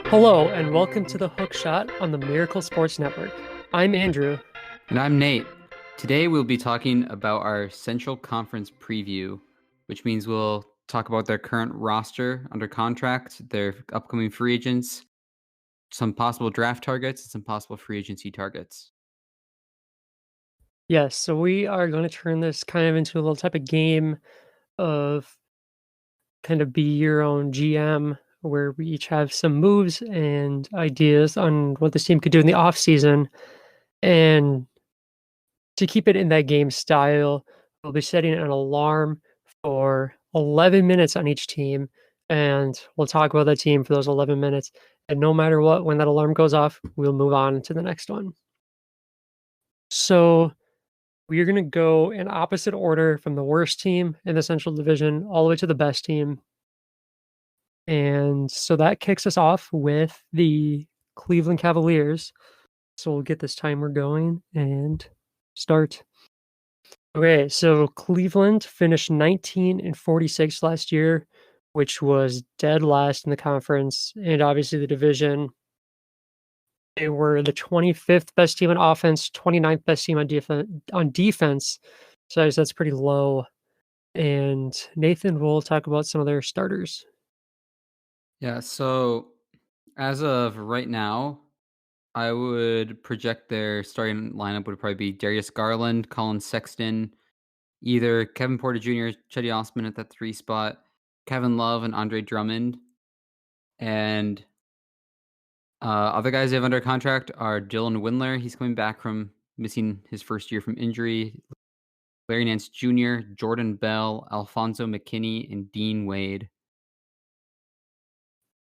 Hello, and welcome to the Hook Shot on the Miracle Sports Network. I'm Andrew. And I'm Nate. Today we'll be talking about our Central Conference preview, which means we'll talk about their current roster under contract, their upcoming free agents, some possible draft targets, and some possible free agency targets. Yes, so we are going to turn this kind of into a little type of game of kind of be your own GM, where we each have some moves and ideas on what this team could do in the offseason. And to keep it in that game style, we'll be setting an alarm for 11 minutes on each team, and we'll talk about the team for those 11 minutes. And no matter what, when that alarm goes off, we'll move on to the next one. So we are going to go in opposite order from the worst team in the Central Division all the way to the best team. And so that kicks us off with the Cleveland Cavaliers. So we'll get this timer going and start. Okay, so Cleveland finished 19-46 last year, which was dead last in the conference and obviously the division. They were the 25th best team on offense, 29th best team on defense. So that's pretty low. And Nathan will talk about some of their starters. Yeah, so as of right now, I would project their starting lineup would probably be Darius Garland, Colin Sexton, either Kevin Porter Jr., Chetty Osman at that 3 spot, Kevin Love, and Andre Drummond. And other guys they have under contract are Dylan Windler. He's coming back from missing his first year from injury. Larry Nance Jr., Jordan Bell, Alfonso McKinney, and Dean Wade.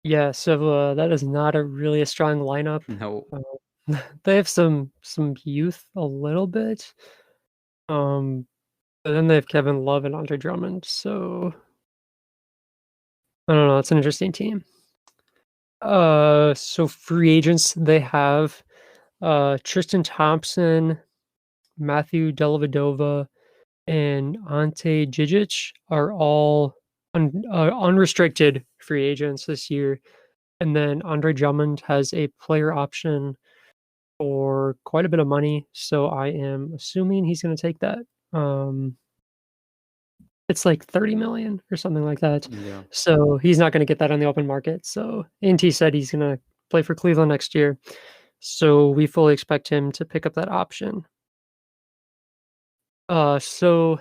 Yeah, so that is not a really a strong lineup. No. They have some youth a little bit. But then they have Kevin Love and Andre Drummond. So I don't know. It's an interesting team. So free agents they have Tristan Thompson, Matthew Dellavedova, and Ante Djidzic are all unrestricted free agents this year. And then Andre Drummond has a player option for quite a bit of money. So I am assuming he's going to take that. It's like 30 million or something like that. Yeah. So he's not going to get that on the open market. So NT said he's going to play for Cleveland next year. So we fully expect him to pick up that option. So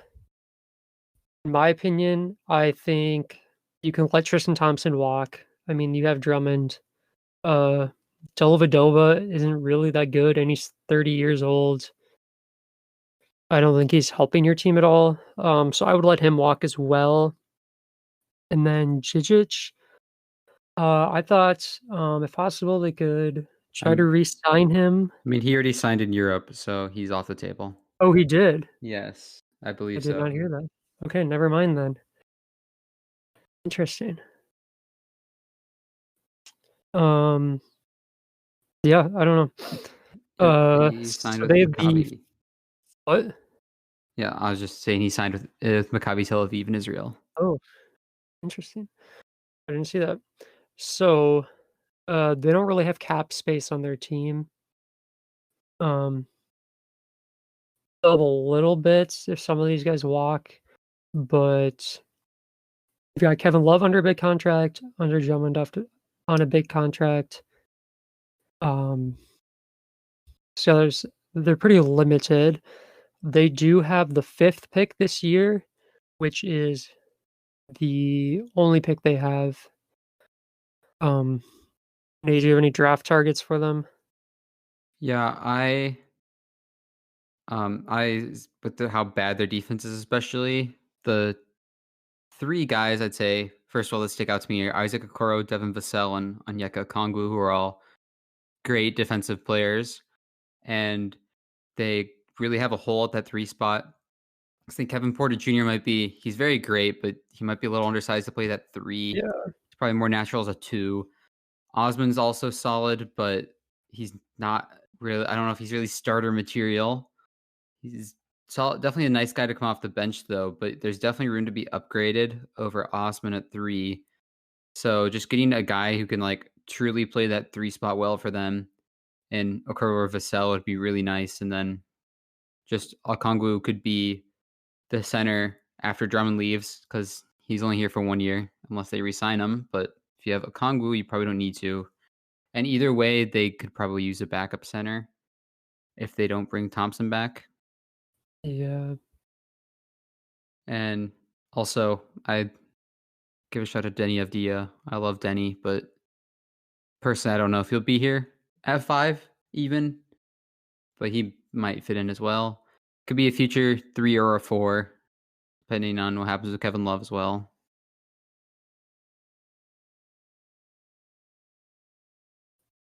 in my opinion, I think you can let Tristan Thompson walk. I mean, you have Drummond. Dellavedova isn't really that good, and he's 30 years old. I don't think he's helping your team at all. So I would let him walk as well. And then Djidzic, I thought, if possible, they could try to re-sign him. I mean, he already signed in Europe, so he's off the table. Oh, he did? Yes, I I believe did so. not hear that. Okay, never mind then. Interesting. Um, yeah, I don't know. Yep, he signed So with they have the Maccabi. what? Yeah, I was just saying he signed with Maccabi Tel Aviv in Israel. Oh, interesting. I didn't see that. So, they don't really have cap space on their team. Um, they'll have a little bit if some of these guys walk, but you've got Kevin Love under a big contract, under Drummond on a big contract. Um, so they're pretty limited. They do have the 5th pick this year, which is the only pick they have. Do you have any draft targets for them? Yeah, with how bad their defense is, especially the 3 guys I'd say first of all that stick out to me are Isaac Okoro, Devin Vassell, and Onyeka Okongwu, who are all great defensive players, and they really have a hole at that 3 spot. I think Kevin Porter Jr. he's very great, but he might be a little undersized to play that 3. Yeah. It's probably more natural as a 2. Osman's also solid, but he's not really, I don't know if he's really starter material. He's solid, definitely a nice guy to come off the bench though, but there's definitely room to be upgraded over Osman at 3. So just getting a guy who can like truly play that 3 spot well for them, and Okoro or Vassell would be really nice, and then just Okongwu could be the center after Drummond leaves because he's only here for 1 year unless they re-sign him, but if you have Okongwu, you probably don't need to, and either way, they could probably use a backup center if they don't bring Thompson back, Yeah. and also, I give a shout out to Denny Avdia. I love Denny, but personally, I don't know if he'll be here at 5 even, but he might fit in as well. Could be a future 3 or a 4, depending on what happens with Kevin Love as well.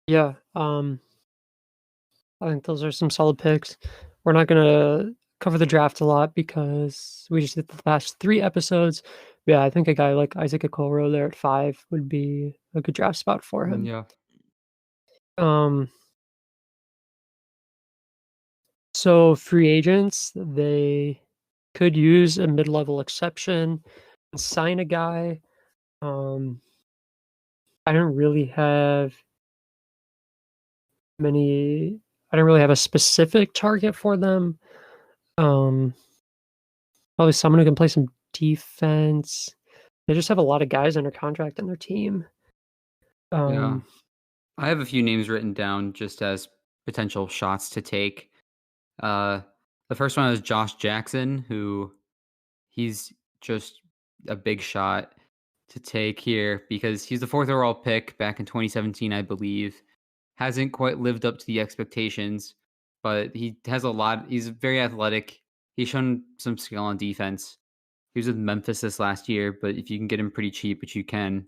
Yeah, I think those are some solid picks. We're not gonna cover the draft a lot because we just did the last 3 episodes. Yeah, I think a guy like Isaac Okoro there at 5 would be a good draft spot for him. Yeah. Um, so free agents, they could use a mid-level exception and sign a guy. Um, I don't really have many I don't really have a specific target for them. Um, Probably someone who can play some defense. They just have a lot of guys under contract on their team. Yeah. Um, I have a few names written down just as potential shots to take. Uh, the first one is Josh Jackson, who he's just a big shot to take here because he's the 4th overall pick back in 2017, I believe. Hasn't quite lived up to the expectations, but he has a lot. He's very athletic. He's shown some skill on defense. He was with Memphis this last year, but if you can get him pretty cheap, which you can,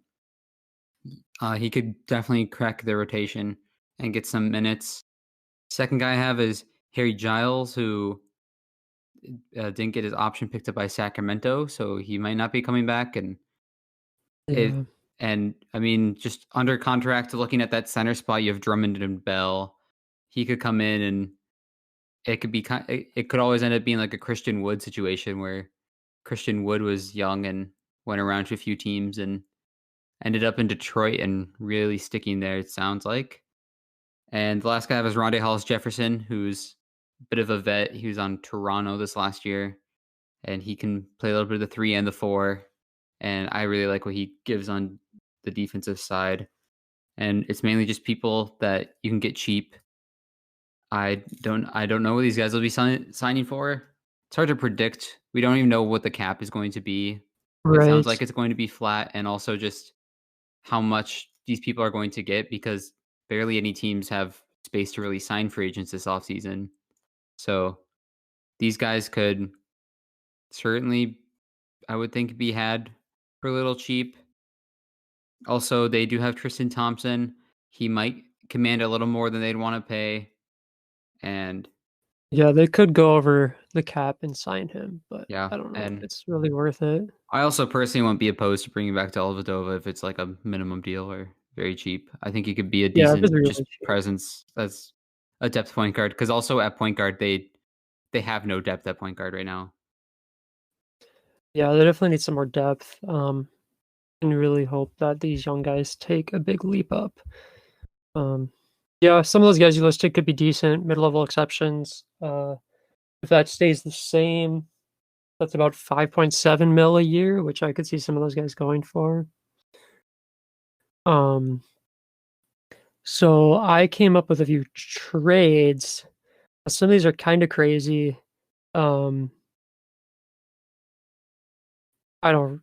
he could definitely crack the rotation and get some minutes. Second guy I have is Harry Giles, who didn't get his option picked up by Sacramento, so he might not be coming back. It yeah, and I mean, just under contract, looking at that center spot, you have Drummond and Bell. He could come in, and it could be it could always end up being like a Christian Wood situation where Christian Wood was young and went around to a few teams and ended up in Detroit and really sticking there. It sounds like. And the last guy I have is Rondé Hollis Jefferson, who's a bit of a vet. He was on Toronto this last year, and he can play a little bit of the 3 and the 4. And I really like what he gives on the defensive side. And it's mainly just people that you can get cheap. I don't know what these guys will be signing for. It's hard to predict. We don't even know what the cap is going to be. It sounds right. like it's going to be flat, and also just how much these people are going to get because barely any teams have space to really sign free agents this offseason. So these guys could certainly, I would think, be had for a little cheap. Also, they do have Tristan Thompson. He might command a little more than they'd want to pay. And Yeah, they could go over the cap and sign him, but yeah, I don't know if and it's really worth it. I also personally won't be opposed to bringing back Dellavedova if it's like a minimum deal or very cheap. I think he could be a Yeah, if it's decent just really cheap. presence as a depth point guard. Because also at point guard, they have no depth at point guard right now. Yeah, they definitely need some more depth. And really hope that these young guys take a big leap up. Um, yeah, some of those guys you listed could be decent mid-level exceptions. If that stays the same, that's about 5.7 mil a year, which I could see some of those guys going for. Um, so I came up with a few trades. Some of these are kind of crazy. Um, I don't.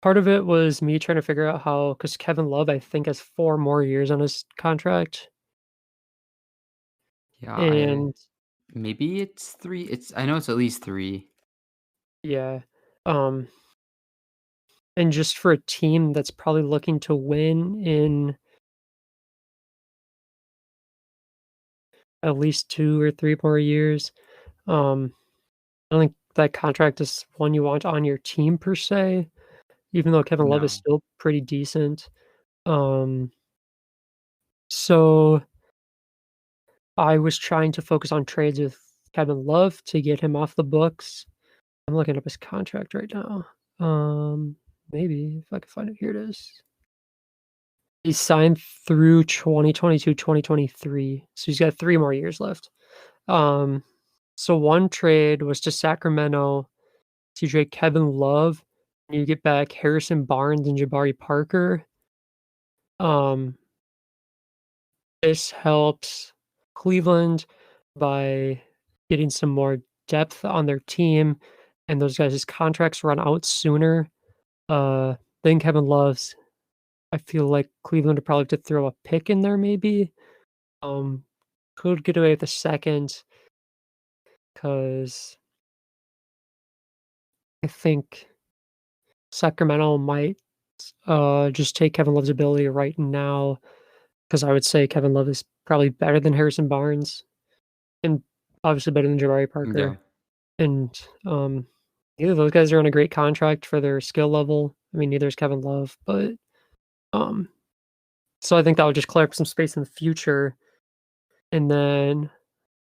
Part of it was me trying to figure out how, because Kevin Love, I think, has 4 more years on his contract, Yeah, I and maybe it's 3. I know it's at least 3. yeah, um, and just for a team that's probably looking to win in at least 2 or 3 more years, um, I don't think that contract is one you want on your team per se, even though Kevin Love is No. still pretty decent. Um, so I was trying to focus on trades with Kevin Love to get him off the books. I'm looking up his contract right now. Maybe if I can find it. Here it is. He signed through 2022, 2023, so he's got 3 more years left. So one trade was to Sacramento to trade Kevin Love, and you get back Harrison Barnes and Jabari Parker. Um, this helps Cleveland by getting some more depth on their team, and those guys' contracts run out sooner than Kevin Love's. I feel like Cleveland would probably have to throw a pick in there maybe. Um, could get away with a second because I think Sacramento might just take Kevin Love's ability right now because I would say Kevin Love is probably better than Harrison Barnes and obviously better than Jabari Yeah. Parker. And neither of those guys are on a great contract for their skill level. I mean, neither is Kevin Love, but um, so I think that would just clear up some space in the future. And then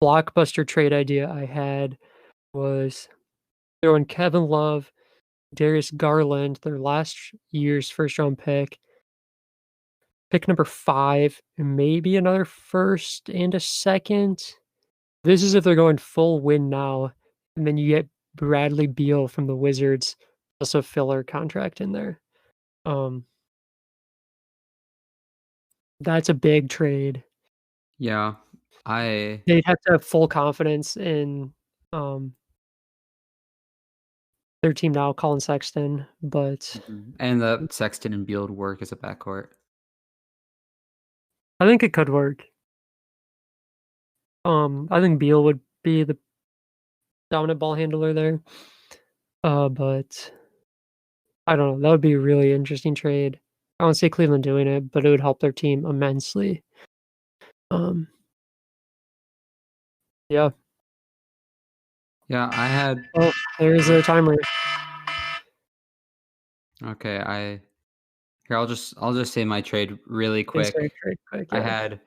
blockbuster trade idea I had was throwing Kevin Love, Darius Garland, their last year's first round pick number 5, and maybe another first and a second. This is if they're going full win now, and then you get Bradley Beal from the Wizards, plus a filler contract in there. Um, that's a big trade. Yeah. I They'd have to have full confidence in um, their team now, Colin Sexton, but and the Sexton and Beal would work as a backcourt. I think it could work. I think Beal would be the dominant ball handler there. But I don't know. That would be a really interesting trade. I don't see Cleveland doing it, but it would help their team immensely. Um, yeah. Yeah, I had Oh, there's a timer. okay, I'll just say my trade really Please quick. trade quick. I Yeah.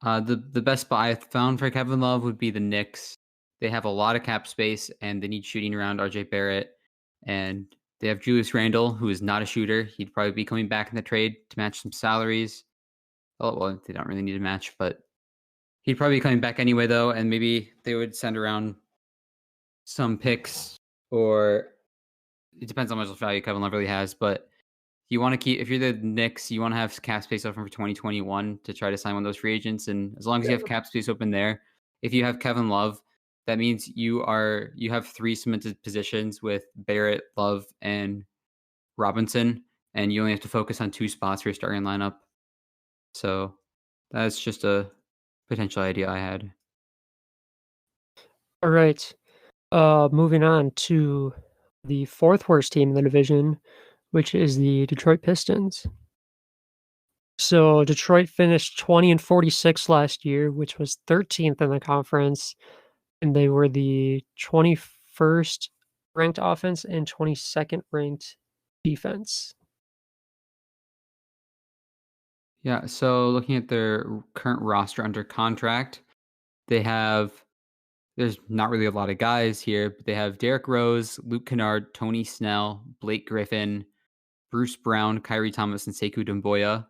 had the best buy I found for Kevin Love would be the Knicks. They have a lot of cap space and they need shooting around RJ Barrett. And they have Julius Randle, who is not a shooter. He'd probably be coming back in the trade to match some salaries. Oh, well, they don't really need a match, but he'd probably be coming back anyway, though. And maybe they would send around some picks, or it depends on how much value Kevin Love really has. But you want to keep, if you're the Knicks, you want to have cap space open for 2021 to try to sign one of those free agents. And as long as you have cap space open there, if you have Kevin Love, that means you have 3 cemented positions with Barrett, Love, and Robinson, and you only have to focus on 2 spots for your starting lineup. So that's just a potential idea I had. All right. Moving on to the 4th worst team in the division, which is the Detroit Pistons. So Detroit finished 20-46 last year, which was 13th in the conference, and they were the 21st ranked offense and 22nd ranked defense. Yeah, so looking at their current roster under contract, there's not really a lot of guys here, but they have Derrick Rose, Luke Kennard, Tony Snell, Blake Griffin, Bruce Brown, Kyrie Thomas, and Sekou Doumbouya.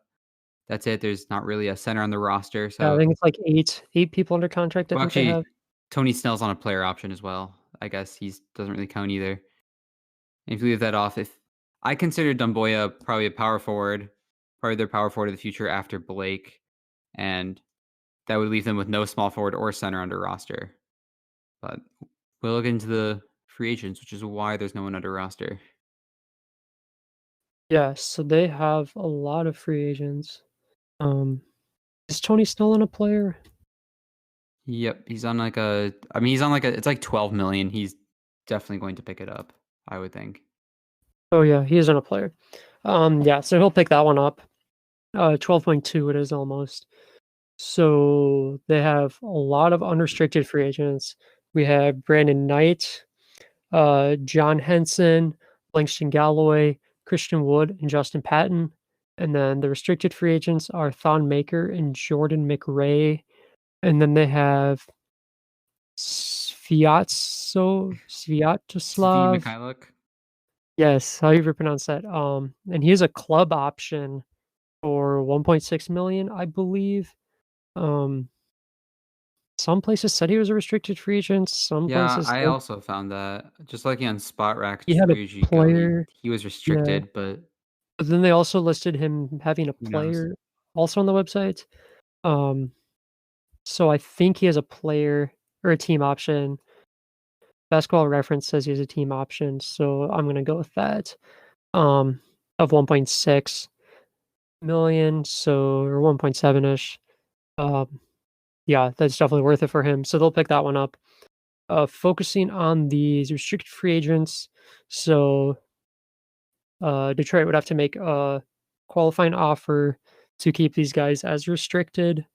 That's it. There's not really a center on the roster. Yeah, I So, think it's like 8 people under contract, I well, think they have. actually, Tony Snell's on a player option as well. I guess he doesn't really count either. And if you leave that off, if I consider Doumbouya probably a power forward, probably their power forward of the future after Blake, and that would leave them with no small forward or center under roster. But we'll look into the free agents, which is why there's no one under roster. Yeah, so they have a lot of free agents. Is Tony still on a player? Yep, he's on like a. I mean, he's on like a. It's like 12 million. He's definitely going to pick it up, I would think. Oh yeah, he is on a player. Yeah, so he'll pick that one up. 12.2 it is almost. So they have a lot of unrestricted free agents. We have Brandon Knight, John Henson, Langston Galloway, Christian Wood, and Justin Patton. And then the restricted free agents are Thon Maker and Jordan McRae. And then they have Svi Sviatoslav. Mikhailuk. Yes, how you ever pronounce that? And he has a club option for 1.6 million, I believe. Um, some places said he was a restricted free agent. Some Yeah, places I said also found that. Just looking on Spot Rack, he just had a where usually you go, player. he was Yeah, restricted, but but then they also listed him having a who knows? player also on the website. Um, so I think he has a player or a team option. Basketball Reference says he has a team option, so I'm gonna go with that. Um, of 1.6 million, so or 1.7 ish. Um, yeah, that's definitely worth it for him. So they'll pick that one up. Focusing on these restricted free agents. So Detroit would have to make a qualifying offer to keep these guys as restricted.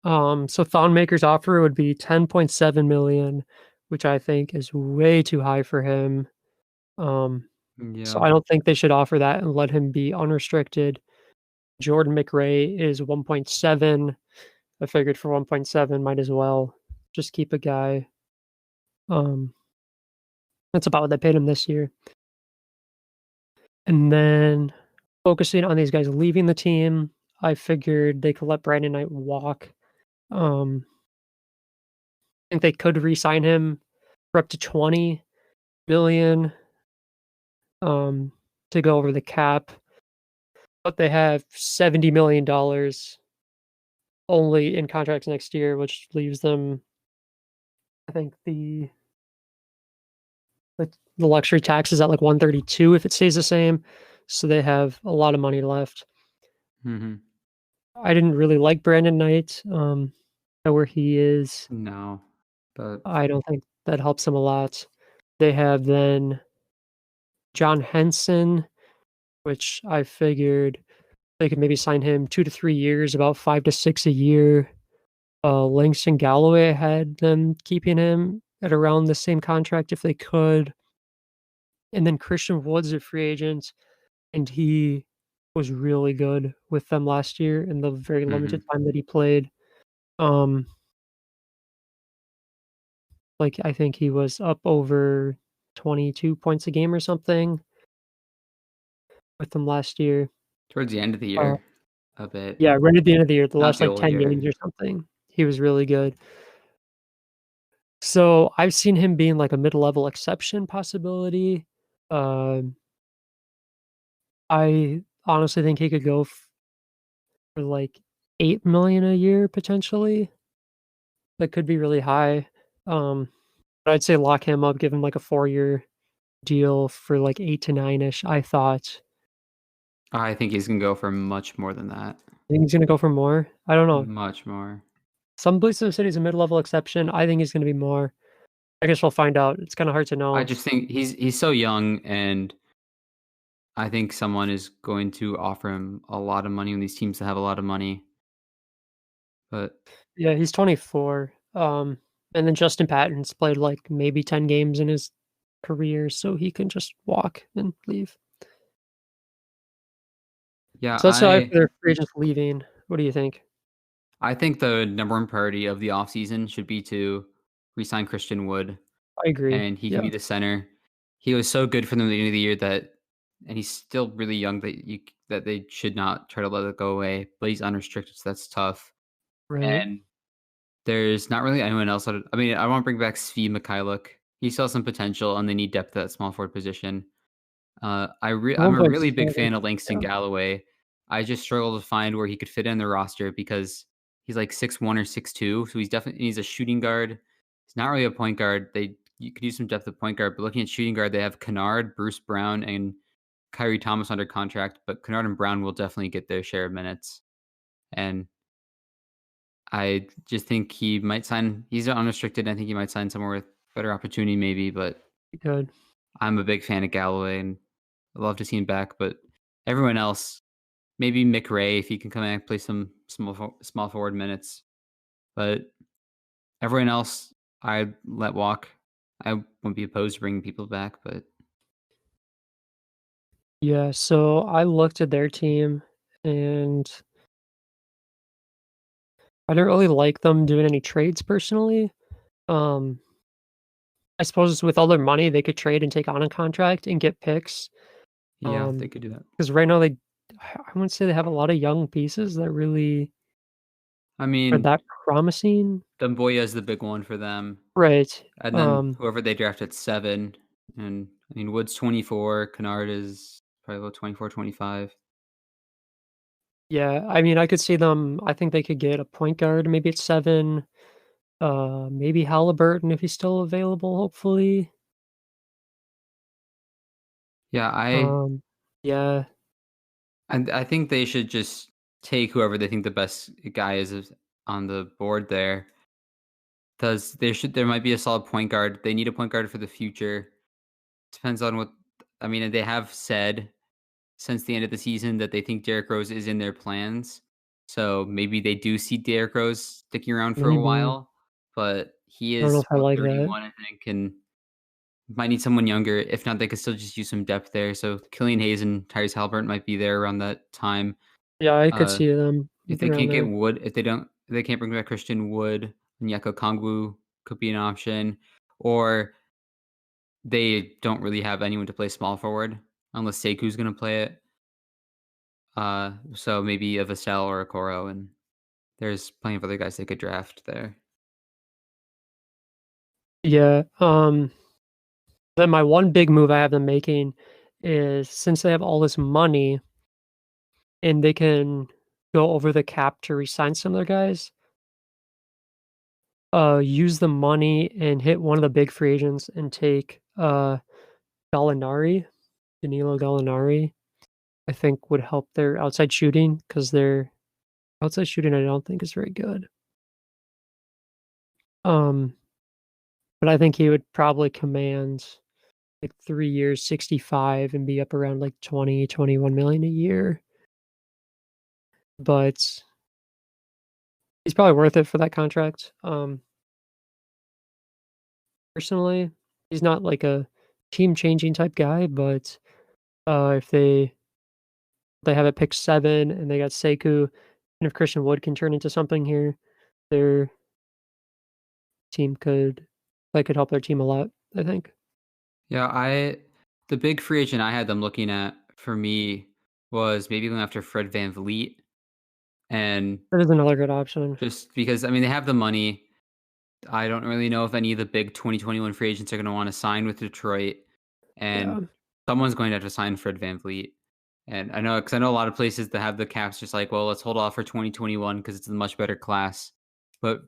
So Thonmaker's offer would be 10.7 million, which I think is way too high for him. So Yeah. I don't think they should offer that and let him be unrestricted. Jordan McRae is 1.7. I figured for 1.7 might as well just keep a guy. Um, that's about what they paid him this year. And then focusing on these guys leaving the team, I figured they could let Brandon Knight walk. I think they could re-sign him for up to 20 million to go over the cap, but they have $70 million only in contracts next year, which leaves them, I think the luxury tax is at like 132 if it stays the same. So they have a lot of money left. Mhm. I didn't really like Brandon Knight, where he is. No. But I don't think that helps him a lot. They have then John Henson, which I figured they could maybe sign him 2 to 3 years, about 5 to 6 a year. Langston Galloway had them keeping him at around the same contract if they could. And then Christian Wood's a free agent, and he was really good with them last year in the very limited mhm. time that he played. Um, like, I think he was up over 22 points a game or something with them last year. Towards the end of the Uh, year, a bit. yeah, right at the end of the year, the Not last, the like, whole 10 year. games or something, he was really good. So, I've seen him being, like, a mid-level exception possibility. Um, I honestly think he could go for, like, 8 million a year potentially. That could be really high. Um, but I'd say lock him up, give him, like, a 4-year deal for, like, 8 to 9-ish, I thought. I think he's gonna go for much more than that. I think he's gonna go for more? I don't know. Much more. Some places have said he's a mid-level exception. I think he's gonna be more. I guess we'll find out. It's kinda hard to I know. just think he's so young, and I think someone is going to offer him a lot of money when these teams that have a lot of money. But Yeah, he's 24. And then Justin Patton's played, like, maybe 10 games in his career, so he can just walk and leave. yeah, So that's how I have for their free agents leaving. What do you think? I think the number one priority of the offseason should be to re-sign Christian Wood, I agree. and he can Yeah, be the center. He was so good for them at the end of the year that, and he's still really young that they should not try to let it go away. But he's unrestricted, so that's tough. right. And there's not really anyone else. I mean, I want to bring back Svi Mikhailuk. He still has some potential, and they need depth at that small forward position. I'm a really big 1.7. fan of Langston Yeah, Galloway. I just struggle to find where he could fit in the roster because he's like 6'1" or 6'2", so he's a shooting guard. He's not really a point guard. You could use some depth at point guard, but looking at shooting guard, they have Kennard, Bruce Brown, and Kyrie Thomas under contract, but Kennard and Brown will definitely get their share of minutes. And I just think he might sign. He's unrestricted. I think he might sign somewhere with better opportunity, maybe. But good. I'm a big fan of Galloway, and I'd love to see him back. But everyone else, maybe McRae if he can come back and play some small forward minutes. But everyone else, I let walk. I wouldn't be opposed to bringing people back, but Yeah, so I looked at their team, and I didn't really like them doing any trades personally. Um, I suppose with all their money, they could trade and take on a contract and get picks. yeah, they could do that. Because right now I wouldn't say they have a lot of young pieces that really I are mean, that promising. Dumboya is the big one for them, Right. and then whoever they draft at 7, and I mean, Wood's 24, Kennard is probably about 24, 25. Yeah, I mean, I could see them I think they could get a point guard maybe at 7, maybe Halliburton if he's still available, hopefully. Yeah, Um, yeah, I think they should just take whoever they think the best guy is on the board there. Because there might be a solid point guard. They need a point guard for the future. Depends on what I mean, and they have said since the end of the season that they think Derrick Rose is in their plans. So maybe they do see Derrick Rose sticking around for a maybe. while, but he I don't know is if I like that. 31, I think, and might need someone younger. If not, they could still just use some depth there. So Killian Hayes and Tyrese Halliburton might be there around that time. Yeah, I could Uh, see them if they around can't get there. Wood, if they can't bring back Christian Wood, Nyeko Kongwu could be an option, or they don't really have anyone to play small forward unless Seku's going to play it. So maybe a Vassell or a Coro, and there's plenty of other guys they could draft there. Yeah, then my one big move I have them making is since they have all this money and they can go over the cap to resign some of their guys, use the money and hit one of the big free agents and take, Gallinari, Danilo Gallinari, I think would help their outside shooting because their outside shooting I don't think is very good. Um, but I think he would probably command like 3 years, 65 and be up around like 20, 21 million a year. But he's probably worth it for that contract. Personally, he's not like a team changing type guy, but if they have it picked 7 and they got Sekou, and if Christian Wood can turn into something here, their team could that could help their team a lot, I think. Yeah, the big free agent I had them looking at for me was maybe going after Fred VanVleet, and That is another good option. just because I mean they have the money. I don't really know if any of the big 2021 free agents are going to want to sign with Detroit, and Yeah. someone's going to have to sign Fred VanVleet. And I know because I know a lot of places that have the caps just like, well, let's hold off for 2021 because it's a much better class. But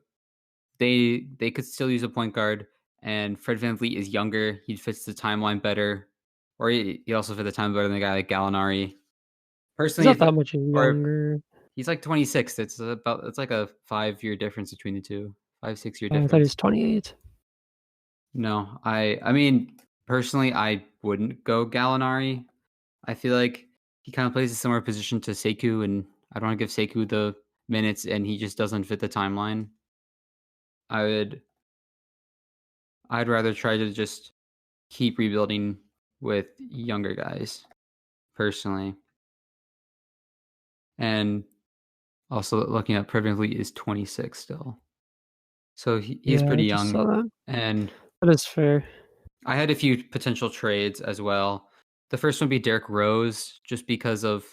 they could still use a point guard, and Fred VanVleet is younger. He fits the timeline better, or he also fits the timeline better than a guy like Gallinari. He's Personally, not if that much or younger. he's like 26, it's like a 5-year difference between the two, 5 6 year I thought he difference. was 28. No, I mean, personally, I wouldn't go Gallinari. I feel like he kind of plays a similar position to Sekou, and I don't want to give Sekou the minutes, and he just doesn't fit the timeline. I would, I'd rather try to just keep rebuilding with younger guys, personally. And also looking at Prevalently is 26 still, so he's Yeah, I pretty just young. saw that. And That is fair. I had a few potential trades as well. The first one would be Derrick Rose, just because of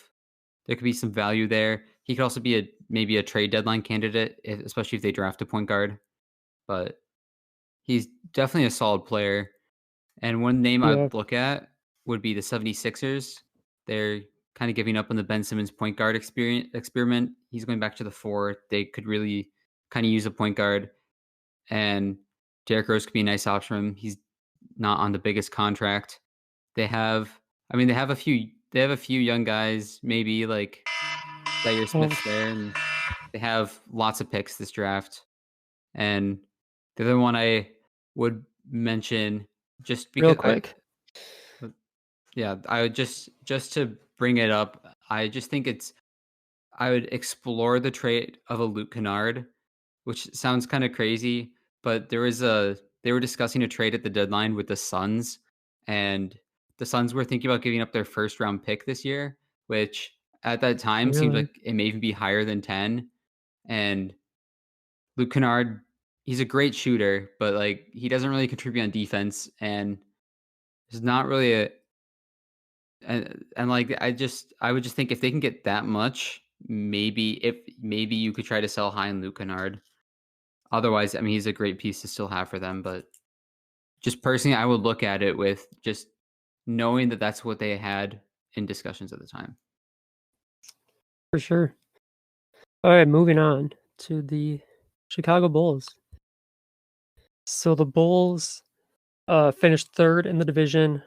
there could be some value there. He could also be maybe a trade deadline candidate, especially if they draft a point guard. But he's definitely a solid player. And one name I Yeah. would look at would be the 76ers. They're kind of giving up on the Ben Simmons point guard experiment. He's going back to the 4. They could really kind of use a point guard, and Derrick Rose could be a nice option for him. He's not on the biggest contract. They have, I mean, they have a few young guys, maybe like Zaire Oh, Smith's there, and they have lots of picks this draft. And the other one I would mention, just real because quick. yeah, I would just to bring it up, I just think I would explore the trade of a Luke Kennard, which sounds kind of crazy, but they were discussing a trade at the deadline with the Suns, and the Suns were thinking about giving up their first round pick this year, which at that time seemed Really? like it may even be higher than 10. And Luke Kennard, he's a great shooter, but like he doesn't really contribute on defense, and there's not really and like I would just think if they can get that much, maybe you could try to sell high on Luke Kennard. Otherwise, I mean, he's a great piece to still have for them, but just personally, I would look at it with just knowing that that's what they had in discussions at the time. For sure. All right, moving on to the Chicago Bulls. So the Bulls finished third in the division.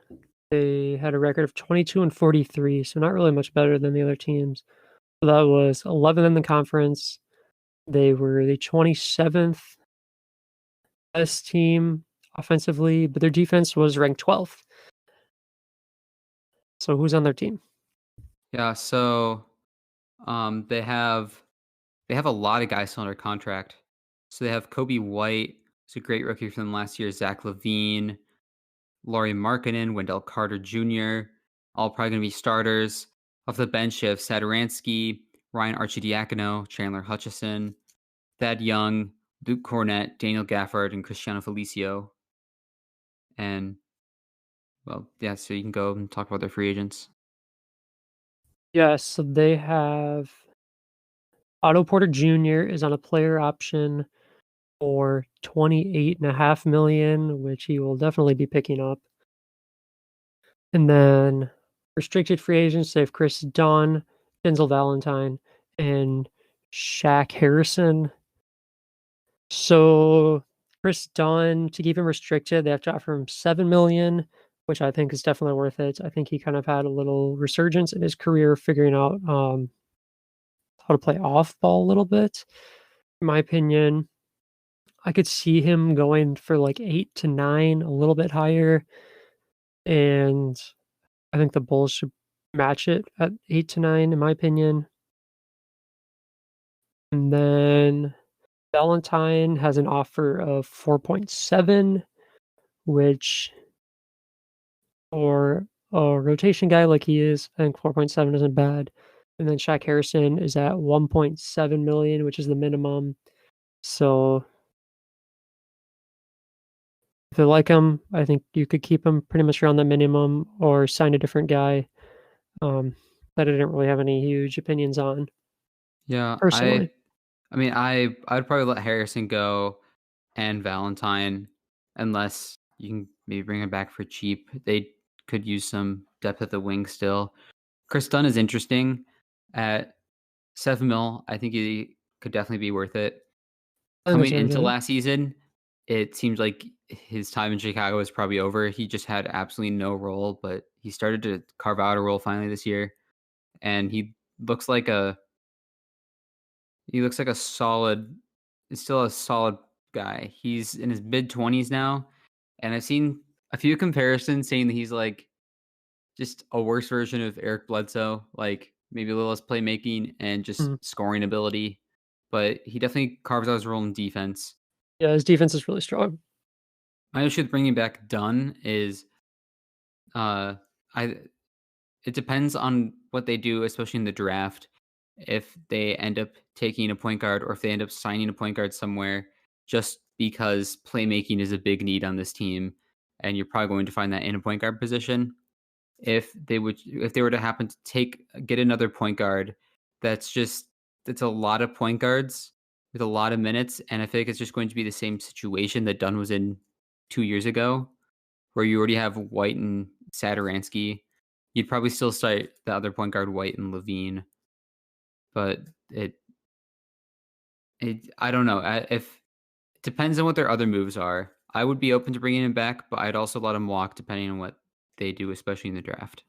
They had a record of 22 and 43, so not really much better than the other teams. So that was 11th in the conference. They were the 27th best team offensively, but their defense was ranked 12th. So who's on their team? Yeah, so they have a lot of guys still under contract. So they have Kobe White, who's a great rookie from last year, Zach Levine, Laurie Markkinen, Wendell Carter Jr., all probably going to be starters. Off the bench, you have Sadaransky, Ryan Archidiakono, Chandler Hutchison, Thad Young, Luke Cornett, Daniel Gafford, and Cristiano Felicio. And, well, yeah, so you can go and talk about their free agents. Yeah, so they have Otto Porter Jr. is on a player option for 28.5 million, which he will definitely be picking up. And then restricted free agents, they have Chris Dunn, Denzel Valentine, and Shaq Harrison. So Chris Dunn, to keep him restricted, they have to offer him 7 million, which I think is definitely worth it. I think he kind of had a little resurgence in his career, figuring out how to play off ball a little bit. In my opinion, I could see him going for like 8 to 9, a little bit higher. And I think the Bulls should match it at 8 to 9, in my opinion. And then Valentine has an offer of 4.7, which for a rotation guy like he is, I think 4.7 isn't bad. And then Shaq Harrison is at 1.7 million, which is the minimum. So if you like him, I think you could keep him pretty much around the minimum or sign a different guy um, that I didn't really have any huge opinions on Yeah, personally. I mean, I'd probably let Harrison go and Valentine, unless you can maybe bring him back for cheap. They could use some depth at the wing still. Chris Dunn is interesting at 7 mil. I think he could definitely be worth it. I think that's Coming really into good. last season, it seems like his time in Chicago is probably over. He just had absolutely no role, but he started to carve out a role finally this year, and looks like a he looks like a solid, still a solid guy. He's in his mid-20s now, and I've seen a few comparisons saying that he's like just a worse version of Eric Bledsoe, like maybe a little less playmaking and just Mm. scoring ability. But he definitely carves out his role in defense. Yeah, his defense is really strong. My issue with bringing back Dunn is, uh, I it depends on what they do, especially in the draft. If they end up taking a point guard or if they end up signing a point guard somewhere, just because playmaking is a big need on this team, and you're probably going to find that in a point guard position. If they were to happen to get another point guard, that's a lot of point guards with a lot of minutes, and I feel like it's just going to be the same situation that Dunn was in 2 years ago, where you already have White and Sadaransky. You'd probably still start the other point guard White and Levine, but it I don't know. If it depends on what their other moves are. I would be open to bringing him back, but I'd also let him walk depending on what they do, especially in the draft.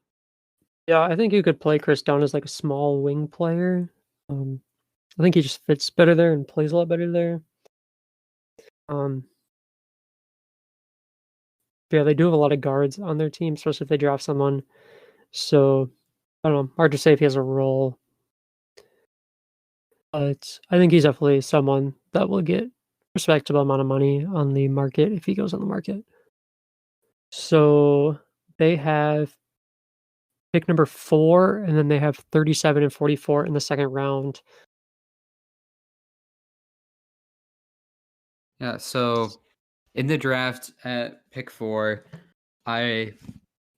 Yeah, I think you could play Chris Dunn as like a small wing player. Um, I think he just fits better there and plays a lot better there. Um, yeah, they do have a lot of guards on their team, especially if they draft someone. So I don't know, hard to say if he has a role, but I think he's definitely someone that will get respectable amount of money on the market if he goes on the market. So they have pick number 4, and then they have 37 and 44 in the second round. Yeah, so in the draft at pick 4, I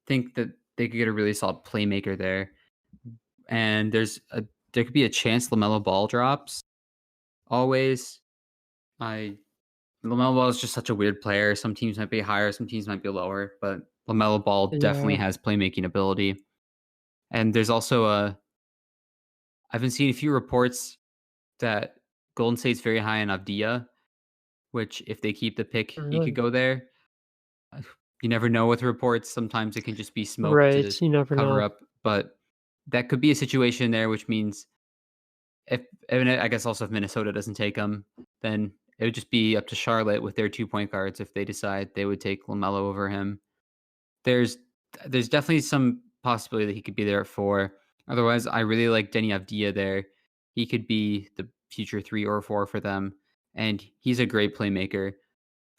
think that they could get a really solid playmaker there. And there could be a chance LaMelo Ball drops. Always, I LaMelo Ball is just such a weird player. Some teams might be higher, some teams might be lower, but LaMelo Ball definitely Yeah, has playmaking ability. And there's also I've been seeing a few reports that Golden State's very high on Avdia, which if they keep the pick, he could really. go there. Uh, You never know with reports. Sometimes it can just be smoke to Right, you never cover know. up, but that could be a situation there, which means if and I guess also if Minnesota doesn't take him, then it would just be up to Charlotte with their 2 point guards if they decide they would take LaMelo over him. There's there's definitely some possibility that he could be there at 4. Otherwise, I really like Denny Avdia there. He could be the future 3 or 4 for them, and he's a great playmaker.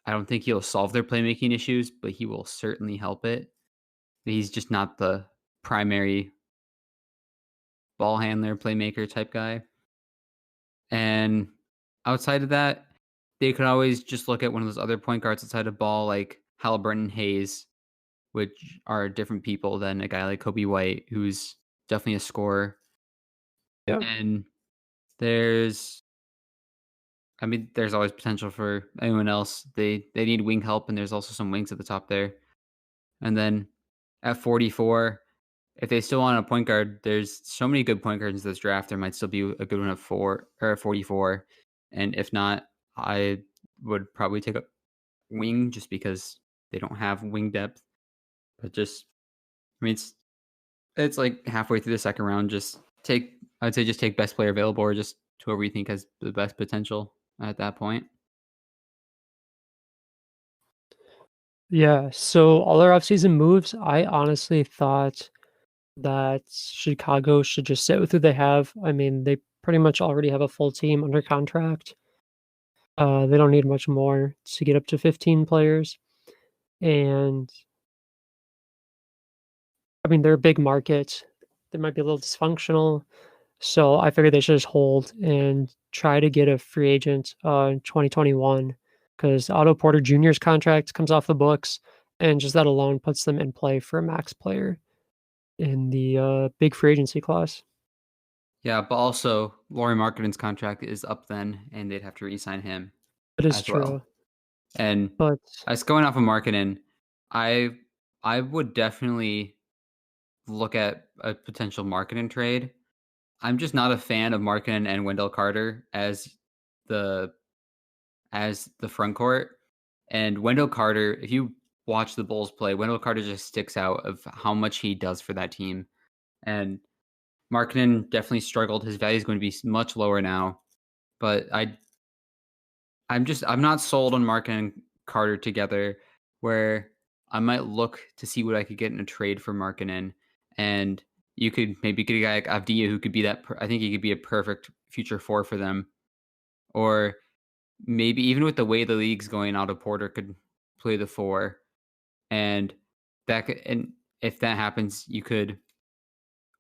I don't think he'll solve their playmaking issues, but he will certainly help it. He's just not the primary ball handler, playmaker type guy. And outside of that, they could always just look at one of those other point guards outside of Ball, like Halliburton and Hayes, which are different people than a guy like Kobe White, who's definitely a scorer. Yeah, And there's, I mean, there's always potential for anyone else. They need wing help, and there's also some wings at the top there. And then at 44, if they still want a point guard, there's so many good point guards in this draft. There might still be a good one at 4 or at 44. And if not, I would probably take a wing just because they don't have wing depth. But just, I mean, it's like halfway through the second round. I'd say just take best player available or just whoever you think has the best potential at that point. yeah, so all our offseason moves, I honestly thought that Chicago should just sit with who they have. I mean, they pretty much already have a full team under contract. They don't need much more to get up to 15 players, and I mean, they're a big market. They might be a little dysfunctional, so I figured they should just hold and try to get a free agent, in 2021, because Otto Porter Jr.'s contract comes off the books, and just that alone puts them in play for a max player in the, big free agency class. Yeah, but also Laurie Markkanen's contract is up then, and they'd have to re-sign him That is as well. true, And but as going off of Markkanen, I I would definitely look at a potential Markkanen trade. I'm just not a fan of Markkanen and Wendell Carter the as the front court. And Wendell Carter, if you watch the Bulls play, Wendell Carter just sticks out of how much he does for that team. And Markkanen definitely struggled. His value is going to be much lower now. But I'm not sold on Markkanen and Carter together. Where I might look to see what I could get in a trade for Markkanen, and you could maybe get a guy like Avdia who could be that. I think he could be a perfect future 4 for them. Or maybe even with the way the league's going, Otto Porter could play the 4, and and if that happens, you could,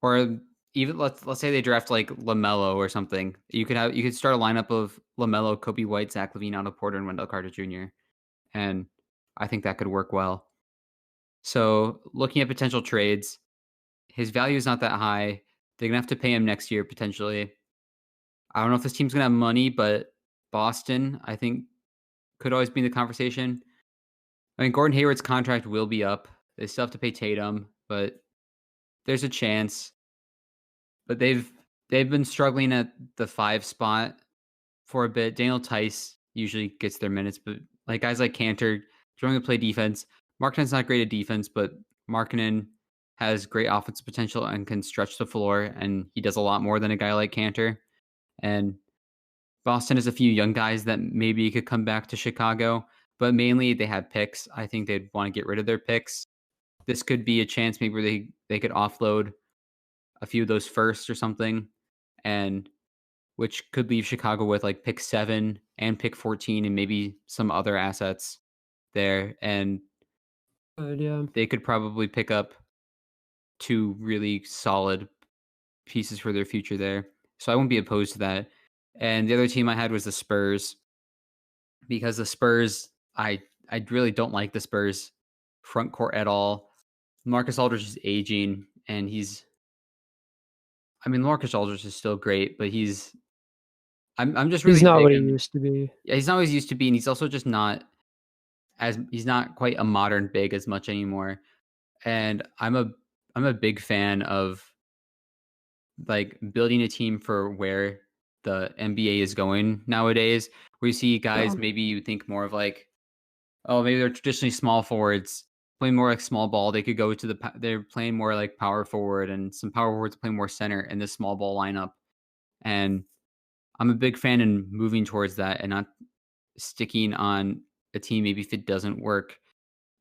or even let's say they draft like Lamelo or something. You could start a lineup of Lamelo, Kobe White, Zach LaVine, Otto Porter, and Wendell Carter Jr. And I think that could work well. So looking at potential trades, his value is not that high. They're gonna have to pay him next year potentially. I don't know if this team's gonna have money, but Boston, I think, could always be in the conversation. I mean, Gordon Hayward's contract will be up. They still have to pay Tatum, but there's a chance. But they've been struggling at the 5 spot for a bit. Daniel Tice usually gets their minutes, but like guys like Cantor, trying to play defense. Markkanen's not great at defense, but Markkanen has great offensive potential and can stretch the floor, and he does a lot more than a guy like Cantor. And Boston has a few young guys that maybe could come back to Chicago, but mainly they have picks. I think they'd want to get rid of their picks. This could be a chance maybe where they could offload a few of those firsts or something, and which could leave Chicago with like pick 7 and pick 14 and maybe some other assets there. And yeah. they could probably pick up 2 really solid pieces for their future there. So I won't be opposed to that. And the other team I had was the Spurs, because the Spurs, I really don't like the Spurs front court at all. Marcus Aldridge is aging, and Marcus Aldridge is still great, but I'm just He's really not big what he on. used to be. Yeah, he's not what he used to be, and he's also just not he's not quite a modern big as much anymore. And I'm a big fan of like building a team for where the NBA is going nowadays. Where you see Yeah. guys, maybe you think more of like, oh, maybe they're traditionally small forwards playing more like small ball. They could go to they're playing more like power forward, and some power forwards play more center in this small ball lineup. And I'm a big fan in moving towards that and not sticking on a team maybe if it doesn't work.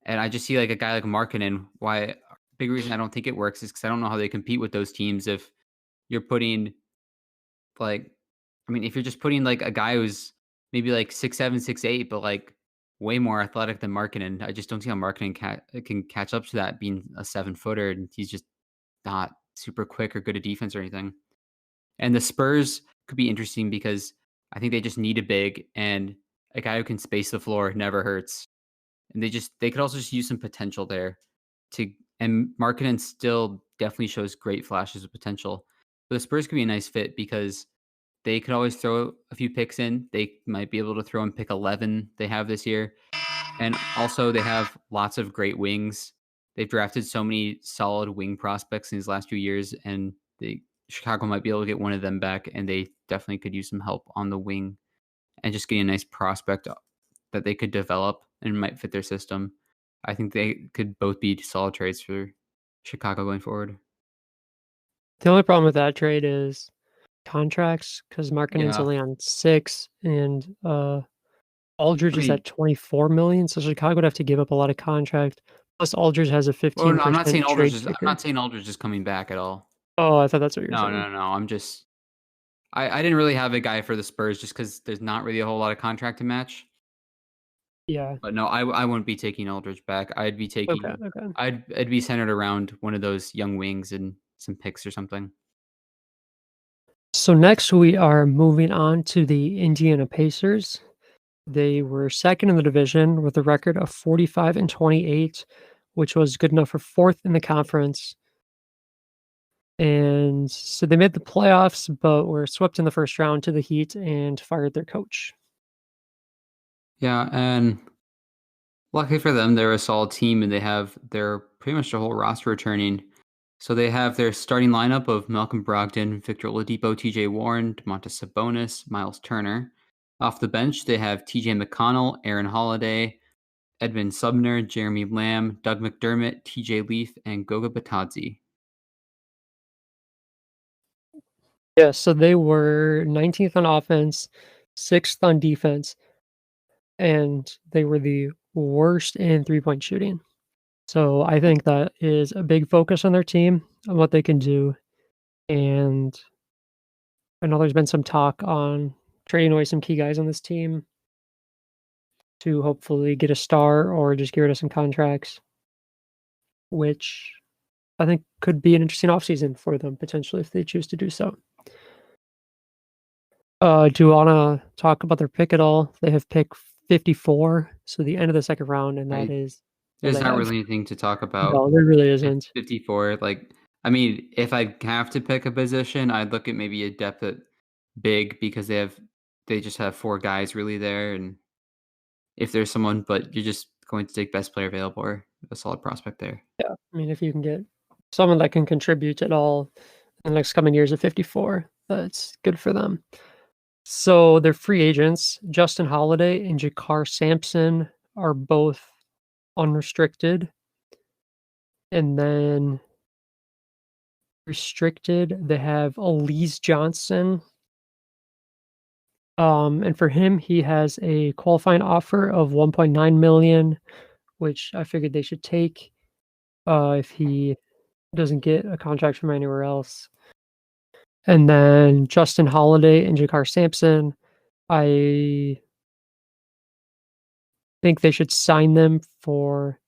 And I just see like a guy like Markkanen. Why big reason I don't think it works is because I don't know how they compete with those teams if you're putting like, if you're just putting like a guy who's maybe like 6'7", 6'8", but like way more athletic than Markkanen, I just don't see how Markkanen can catch up to that being a 7-footer, and he's just not super quick or good at defense or anything. And the Spurs could be interesting because I think they just need a big, and a guy who can space the floor never hurts. And they could also just use some potential there to and Markkanen still definitely shows great flashes of potential. But the Spurs could be a nice fit because they could always throw a few picks in. They might be able to throw in pick 11 they have this year. And also they have lots of great wings. They've drafted so many solid wing prospects in these last few years, and Chicago might be able to get one of them back, and they definitely could use some help on the wing and just getting a nice prospect that they could develop and might fit their system. I think they could both be solid trades for Chicago going forward. The only problem with that trade is contracts, because Markkanen's Yeah. only on 6, and I Aldridge is mean, at 24 million, so Chicago would have to give up a lot of contract. Plus, Aldridge has a well, no, 15% trade kicker. I'm not saying Aldridge is coming back at all. Oh, I thought that's what you were No, saying. no, no. I didn't really have a guy for the Spurs just because there's not really a whole lot of contract to match. Yeah. But no, I wouldn't be taking Aldridge back. Okay. Okay. I'd be centered around one of those young wings and some picks or something. So next we are moving on to the Indiana Pacers. They were second in the division with a record of 45-28, which was good enough for fourth in the conference. And so they made the playoffs, but were swept in the first round to the Heat and fired their coach. Yeah, and luckily for them, they're a solid team, and they're pretty much their whole roster returning. So they have their starting lineup of Malcolm Brogdon, Victor Oladipo, T.J. Warren, Domantas Sabonis, Miles Turner. Off the bench, they have T.J. McConnell, Aaron Holiday, Edmund Subner, Jeremy Lamb, Doug McDermott, T.J. Leaf, and Goga Batadze. Yeah, so they were 19th on offense, 6th on defense, and they were the worst in three-point shooting. So I think that is a big focus on their team, on what they can do. And I know there's been some talk on trading away some key guys on this team to hopefully get a star or just get rid of some contracts, which I think could be an interesting offseason for them potentially if they choose to do so. Do you wanna talk about their pick at all? They have pick 54, so the end of the second round, and that I is what There's they not have. really anything to talk about. No, there really isn't. 54, like, if I have to pick a position, I'd look at maybe a depth at big because they just have 4 guys really there, and if there's someone, but you're just going to take best player available or a solid prospect there. Yeah, I mean, if you can get someone that can contribute at all in the next coming years at 54, that's good for them. So their free agents, Justin Holiday and Jakar Sampson, are both unrestricted. And then restricted, they have Elise Johnson. And for him, he has a qualifying offer of 1.9 million, which I figured they should take if he doesn't get a contract from anywhere else. And then Justin Holiday and Jakar Sampson, I think they should sign them for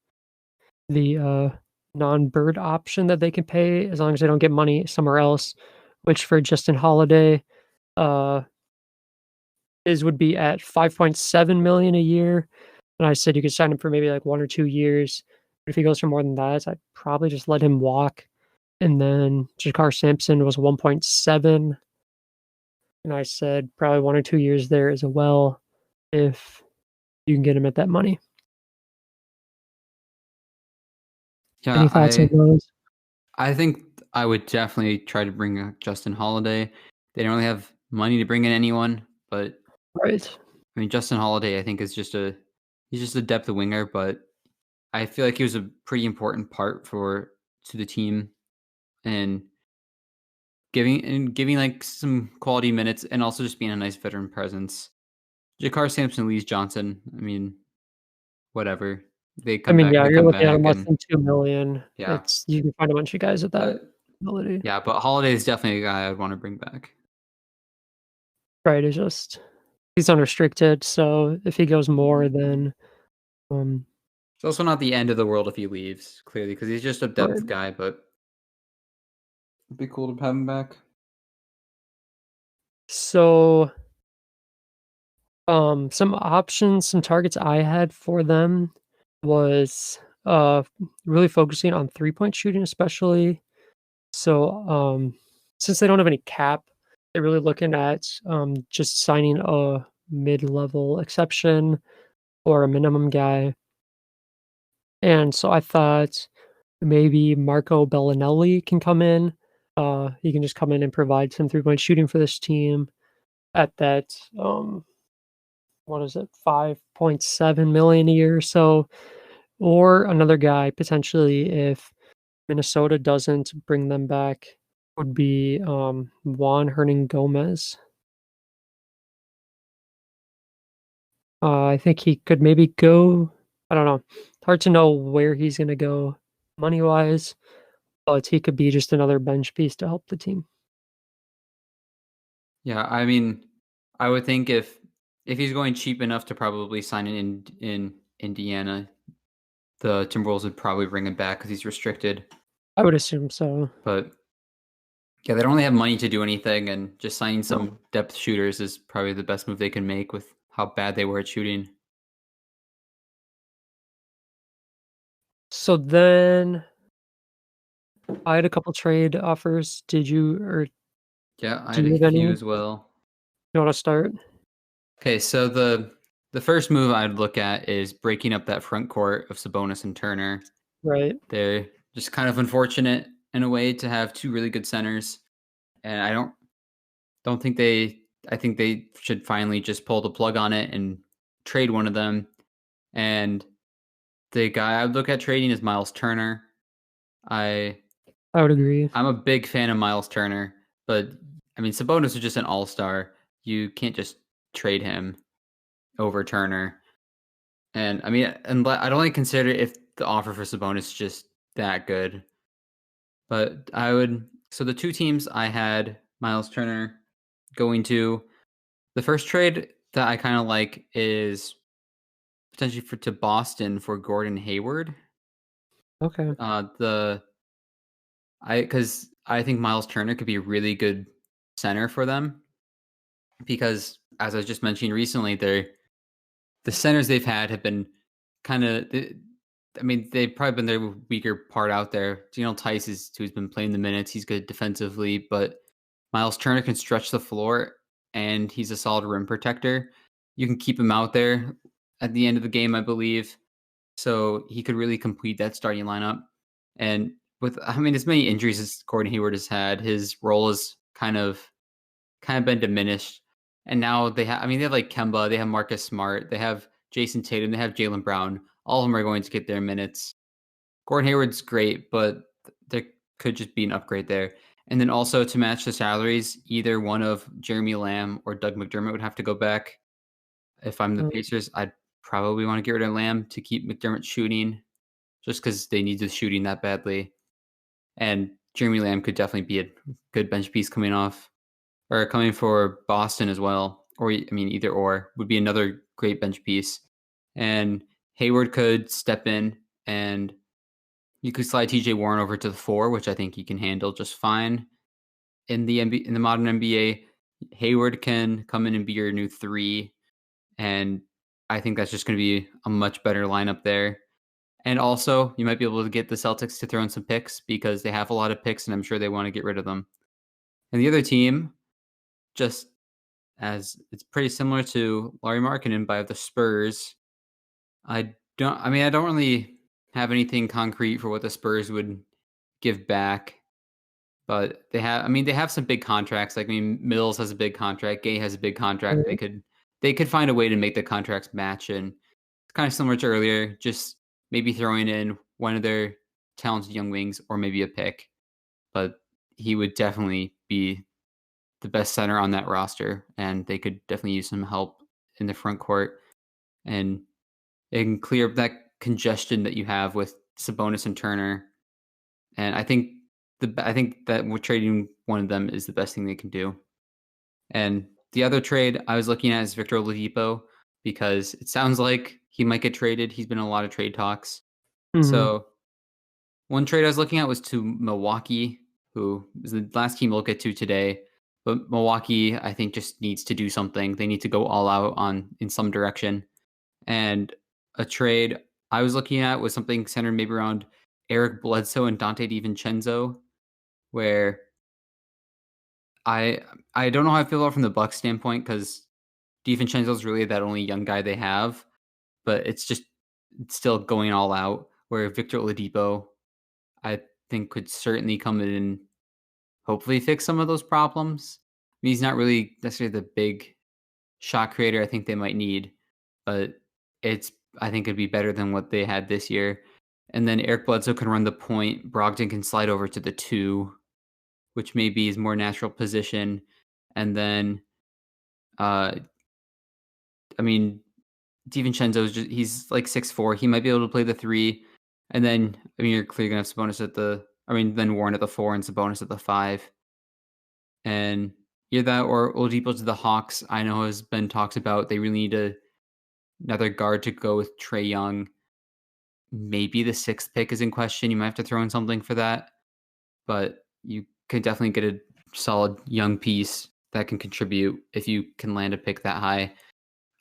the non-bird option that they can pay as long as they don't get money somewhere else, which for Justin Holiday, uh, his would be at 5.7 million a year. And I said you could sign him for maybe like 1 or 2 years If he goes for more than that, I'd probably just let him walk. And then Jakar Sampson was 1.7, and I said probably 1 or 2 years there as well if you can get him at that money. Yeah, Any thoughts on those? I think I would definitely try to bring Justin Holiday. They don't really have money to bring in anyone, but Right. I mean Justin Holiday I think is he's just a depth winger, but I feel like he was a pretty important part to the team and giving like some quality minutes and also just being a nice veteran presence. Jakar Sampson, Lee Johnson, I mean, whatever. I mean, yeah, They you're come looking at him back less and than 2,000,000. yeah. It's you can find a bunch of guys at that But ability. yeah, but Holiday is definitely a guy I'd want to bring back. Right, it's just he's unrestricted, so if he goes more then, um It's also not the end of the world if he leaves, clearly, because he's just a right. depth guy, but it'd be cool to have him back. So, some options, some targets I had for them was, really focusing on three-point shooting especially. So, since they don't have any cap, they're really looking at, just signing a mid-level exception or a minimum guy, and so I thought maybe Marco Bellinelli can come in. He can just come in and provide some three-point shooting for this team at that, what is it, 5.7 million a year or so, or another guy potentially if Minnesota doesn't bring them back would be, Juan Hernan-Gomez. I think he could maybe go. I don't know. It's hard to know where he's gonna go money-wise, but he could be just another bench piece to help the team. Yeah, I mean, I would think if he's going cheap enough to probably sign in Indiana, the Timberwolves would probably bring him back because he's restricted. I would assume so. But yeah, they don't really have money to do anything, and just signing No. some depth shooters is probably the best move they can make with how bad they were at shooting. So then I had a couple trade offers. Did you or Yeah, I do had you a have any? few You as well. wanna start? Okay, so the first move I'd look at is breaking up that front court of Sabonis and Turner. Right. They're just kind of unfortunate in a way to have two really good centers, and I don't think they. I think they should finally just pull the plug on it and trade one of them. And the guy I would look at trading is Miles Turner. I I would agree. I'm a big fan of Miles Turner, but I mean Sabonis is just an all-star. You can't just trade him over Turner. And I mean, and I'd only consider if the offer for Sabonis is just that good. But I would. So the two teams I had Miles Turner going to, the first trade that I kind of like is potentially to Boston for Gordon Hayward. Okay. The I because I think Miles Turner could be a really good center for them because as I was just mentioning recently, the centers they've had have been kind of. I mean, they've probably been their weaker part out there. Daniel Tice is who's been playing the minutes. He's good defensively, but Miles Turner can stretch the floor, and he's a solid rim protector. You can keep him out there at the end of the game, I believe. So he could really complete that starting lineup. And with, I mean, as many injuries as Gordon Hayward has had, his role has kind of been diminished. And now they have, I mean, they have like Kemba, they have Marcus Smart, they have Jason Tatum, they have Jalen Brown. All of them are going to get their minutes. Gordon Hayward's great, but there could just be an upgrade there. And then also to match the salaries, either one of Jeremy Lamb or Doug McDermott would have to go back. If I'm the Um, Pacers, I'd probably want to get rid of Lamb to keep McDermott shooting just because they need the shooting that badly. And Jeremy Lamb could definitely be a good bench piece coming for Boston as well. Or, I mean, either or would be another great bench piece. And Hayward could step in and you could slide TJ Warren over to the four, which I think he can handle just fine. In the modern NBA, Hayward can come in and be your new three. And I think that's just going to be a much better lineup there. And also, you might be able to get the Celtics to throw in some picks because they have a lot of picks, and I'm sure they want to get rid of them. And the other team, just as it's pretty similar to Larry Markkinen by the Spurs. I don't really have anything concrete for what the Spurs would give back, but they have some big contracts. Like, I mean, Mills has a big contract, Gay has a big contract. Right. They could find a way to make the contracts match, and it's kind of similar to earlier, just maybe throwing in one of their talented young wings or maybe a pick. But he would definitely be the best center on that roster, and they could definitely use some help in the front court, and it can clear up that congestion that you have with Sabonis and Turner. And I think that we're trading one of them is the best thing they can do. And the other trade I was looking at is Victor Oladipo because it sounds like he might get traded. He's been in a lot of trade talks. Mhm. So one trade I was looking at was to Milwaukee, who is the last team we'll get to today. But Milwaukee, I think, just needs to do something. They need to go all out in some direction. And a trade I was looking at was something centered maybe around Eric Bledsoe and Dante DiVincenzo, where I I don't know how I feel about from the Bucks standpoint because DiVincenzo is really that only young guy they have, but it's still going all out. Where Victor Oladipo, I think, could certainly come in and hopefully fix some of those problems. I mean, he's not really necessarily the big shot creator I think they might need, but it's I think it'd be better than what they had this year. And then Eric Bledsoe can run the point. Brogdon can slide over to the 2, which may be his more natural position. And then, uh, I mean, DiVincenzo's he's like 6'4". He might be able to play the 3. And then, I mean, you're clearly going to have Sabonis then Warren at the 4 and Sabonis at the 5. And either that or Oladipo to the Hawks, I know has been talked about. They really need another guard to go with Trae Young. Maybe the 6th pick is in question. You might have to throw in something for that, but you could definitely get a solid young piece that can contribute if you can land a pick that high.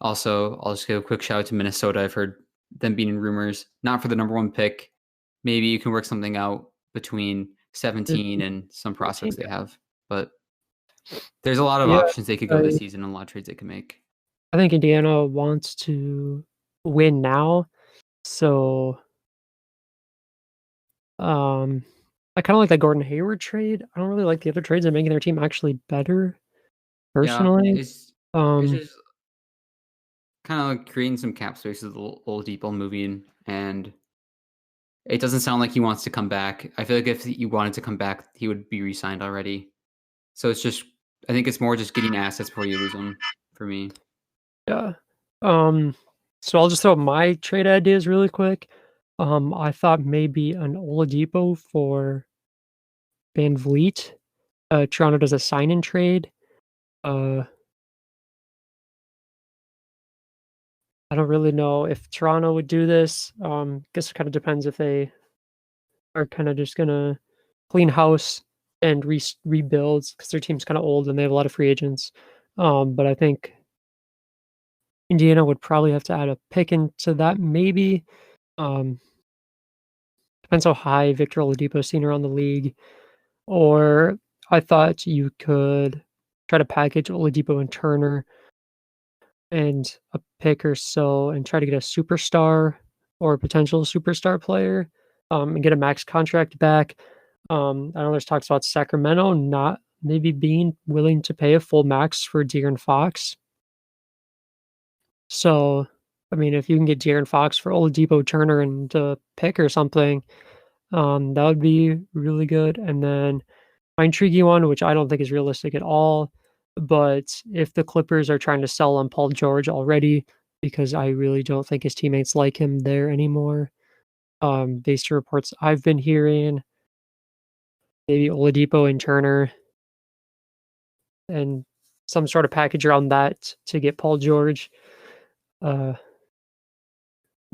Also, I'll just give a quick shout out to Minnesota. I've heard them being in rumors, not for the number 1 pick. Maybe you can work something out between 17 13, and some 14, prospects they yeah. have. But there's a lot of Yeah, options they could go this I season and a lot of trades they can make. I think Indiana wants to win now, so, um, I kinda like that Gordon Hayward trade. I don't really like the other trades that making their team actually better, Yeah, personally. it's Um, just kind of like creating some cap space with the Oladipo moving, and it doesn't sound like he wants to come back. I feel like if he wanted to come back, he would be re-signed already. So I think it's more just getting assets before you lose them for me. yeah. Um, so I'll just throw out my trade ideas really quick. I thought maybe an Oladipo for Van Vliet. Toronto does a sign-in trade. Uh, I don't really know if Toronto would do this. Guess it kind of depends if they are kind of just gonna clean house and rebuild because their team's kind of old and they have a lot of free agents. But I think Indiana would probably have to add a pick into that, maybe. Um, Depends how high Victor Oladipo's seen around the league. Or I thought you could try to package Oladipo and Turner and a pick or so and try to get a superstar or a potential superstar player, and get a max contract back. I know there's talks about Sacramento not maybe being willing to pay a full max for De'Aaron Fox. So, I mean, if you can get De'Aaron Fox for Oladipo, Turner, and a pick or something, that would be really good. And then my intriguing one, which I don't think is realistic at all, but if the Clippers are trying to sell on Paul George already, because I really don't think his teammates like him there anymore, based on reports I've been hearing, maybe Oladipo and Turner and some sort of package around that to get Paul George. Uh,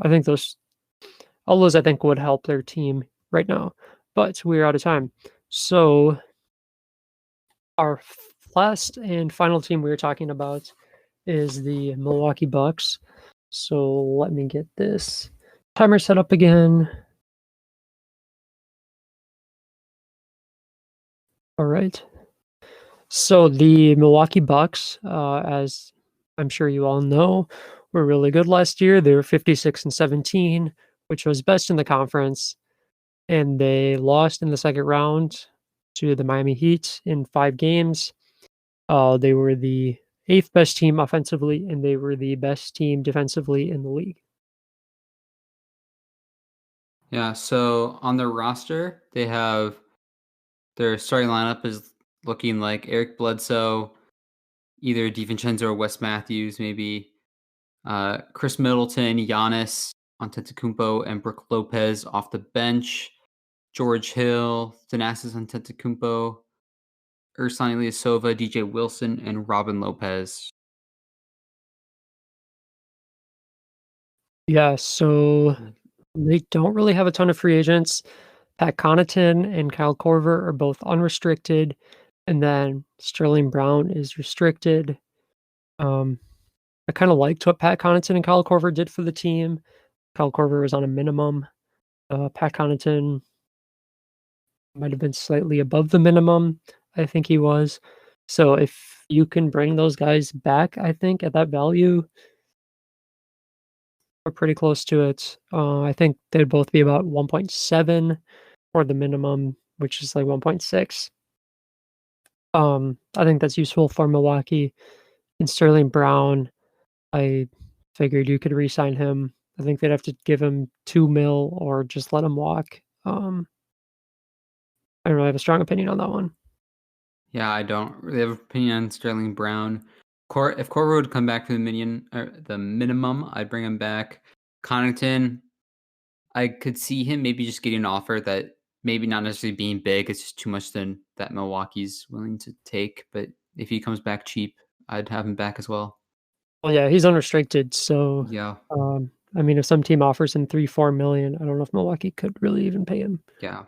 I think all those I think would help their team right now. But we're out of time. So our last and final team we were talking about is the Milwaukee Bucks. So let me get this Timer set up again. All right. So the Milwaukee Bucks, as I'm sure you all know, were really good last year. They were 56-17, which was best in the conference, and they lost in the second round to the Miami Heat in 5 games. They were the eighth best team offensively, and they were the best team defensively in the league. Yeah, so on their roster, they have their starting lineup is looking like Eric Bledsoe, either DiVincenzo or Wes Matthews, maybe Chris Middleton, Giannis Antetokounmpo, and Brook Lopez off the bench. George Hill, Thanasis Antetokounmpo, Ersan Ilyasova, DJ Wilson, and Robin Lopez. Yeah, so they don't really have a ton of free agents. Pat Connaughton and Kyle Korver are both unrestricted, and then Sterling Brown is restricted. Um, I kind of liked what Pat Connaughton and Kyle Korver did for the team. Kyle Korver was on a minimum. Pat Connaughton might have been slightly above the minimum. I think he was. So if you can bring those guys back, I think at that value, we're pretty close to it. I think they'd both be about 1.7 or the minimum, which is like 1.6. I think that's useful for Milwaukee. And Sterling Brown, I figured you could re-sign him. I think they'd have to give him 2 mil or just let him walk. I don't really have a strong opinion on that one. Yeah, I don't really have an opinion on Sterling Brown. If Korver would come back for the minimum, I'd bring him back. Connaughton, I could see him maybe just getting an offer that maybe not necessarily being big. It's just too much than that Milwaukee's willing to take. But if he comes back cheap, I'd have him back as well. Well, yeah, he's unrestricted, so Yeah, I mean, if some team offers him 3-4 million, I don't know if Milwaukee could really even pay him yeah.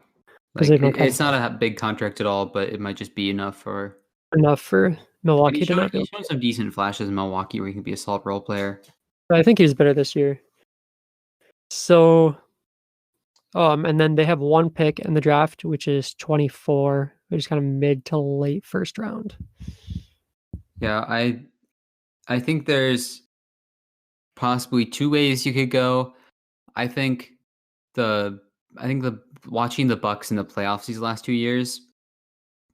because Like they don't have it's not a big contract at all, but it might just be enough for. enough for And Milwaukee to not be he's able shown some decent flashes in Milwaukee where he can be a solid role player. I think he's better this year. So, and then they have one pick in the draft, which is 24, which is kind of mid to late first round. Yeah, I think there's possibly two ways you could go. I think the watching the Bucks in the playoffs these last 2 years,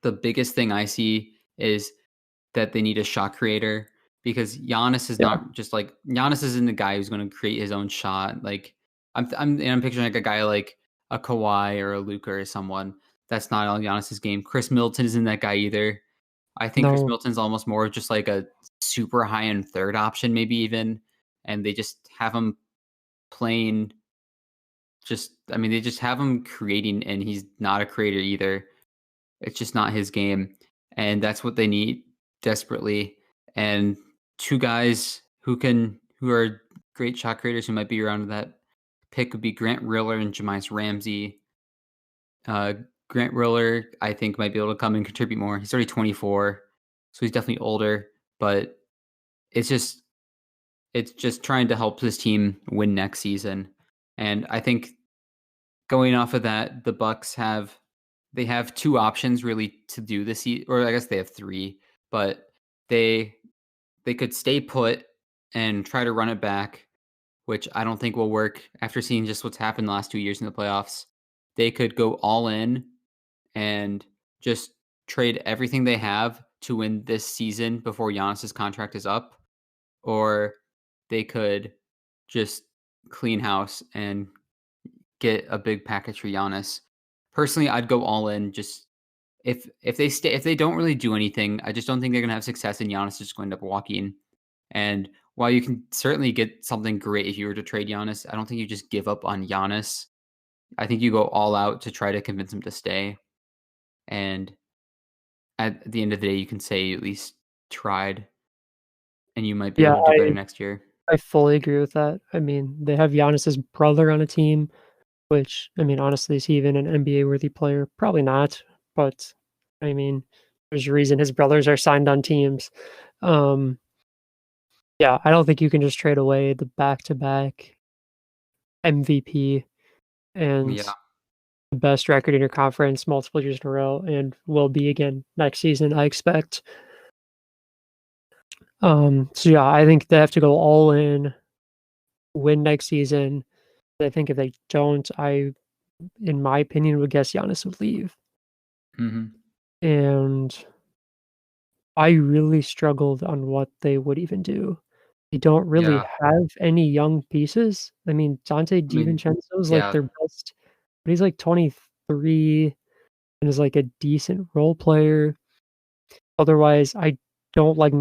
the biggest thing I see is that they need a shot creator because Giannis is Yeah, not just like Giannis isn't the guy who's going to create his own shot. Like I'm picturing like a guy like a Kawhi or a Luka or someone. That's not all Giannis's game. Chris Middleton isn't that guy either. I think Chris no, Middleton's almost more just like a super high end third option, maybe even, and they just have him playing. They just have him creating, and he's not a creator either. It's just not his game, and that's what they need desperately. And two guys who are great shot creators who might be around that pick would be Grant Riller and Jemice Ramsey. Uh, Grant Riller, I think, might be able to come and contribute more. He's already 24, so he's definitely older, but it's just trying to help this team win next season. And I think going off of that, the Bucks have two options really to do this, or I guess they have three, but they could stay put and try to run it back, which I don't think will work after seeing just what's happened the last 2 years in the playoffs. They could go all in and just trade everything they have to win this season before Giannis's contract is up, or they could just clean house and get a big package for Giannis. Personally, I'd go all in. Just if they don't really do anything, I just don't think they're gonna have success, and Giannis is just going to end up walking. And while you can certainly get something great if you were to trade Giannis, I don't think you just give up on Giannis. I think you go all out to try to convince him to stay. And at the end of the day, you can say you at least tried, and you might be yeah, able to do better next year. I fully agree with that. I mean, they have Giannis's brother on a team, which I mean, honestly, is he even an NBA worthy player? Probably not. But I mean, there's a reason his brothers are signed on teams. Um, yeah, I don't think you can just trade away the back to back MVP and Yeah. the best record in your conference multiple years in a row and will be again next season, I expect. So yeah, I think they have to go all in, win next season. I think if they don't, in my opinion, would guess Giannis would leave. Mhm. And I really struggled on what they would even do. They don't really Yeah. have any young pieces. I mean, Dante I mean, DiVincenzo is like yeah. their best, but he's like 23 and is like a decent role player. Otherwise, I don't think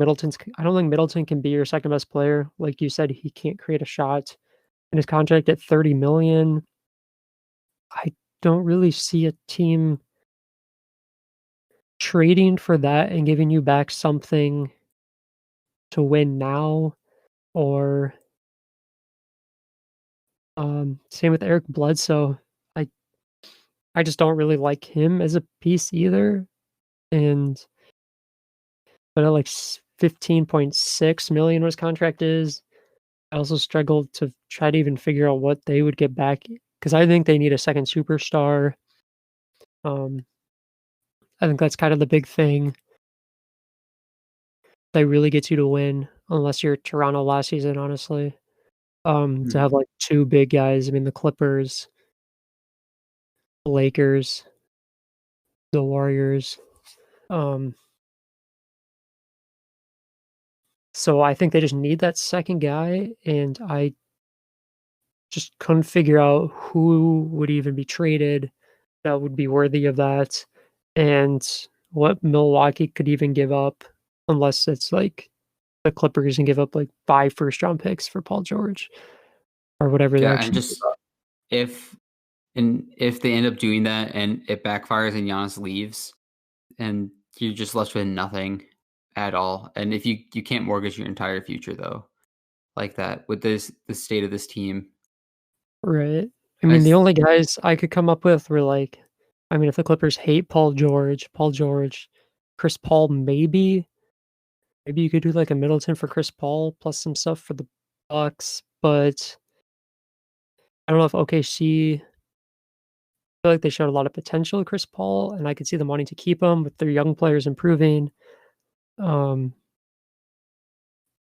Middleton can be your second best player. Like you said, he can't create a shot. And his contract at 30 million, I don't really see a team trading for that and giving you back something to win now or same with Eric Bledsoe. I I just don't really like him as a piece either. And but at like 15.6 million what his contract is, I also struggled to try to even figure out what they would get back because I think they need a second superstar. Um, I think that's kind of the big thing that really gets you to win, unless you're Toronto last season, honestly. To Mhm. have like two big guys. I mean, the Clippers, the Lakers, the Warriors. Um, so I think they just need that second guy, and I just couldn't figure out who would even be traded that would be worthy of that, and what Milwaukee could even give up, unless it's like the Clippers and give up like 5 first-round picks for Paul George or whatever they Yeah, and actually give just up. if if they end up doing that and it backfires and Giannis leaves and you're just left with nothing at all, and if you can't mortgage your entire future though, like that with the state of this team. Right. I I mean, the s only guys I could come up with were like I mean, if the Clippers hate Paul George, Chris Paul, maybe you could do like a Middleton for Chris Paul plus some stuff for the Bucks, but I don't know if OKC feel like they showed a lot of potential with Chris Paul, and I could see them wanting to keep him with their young players improving. Um,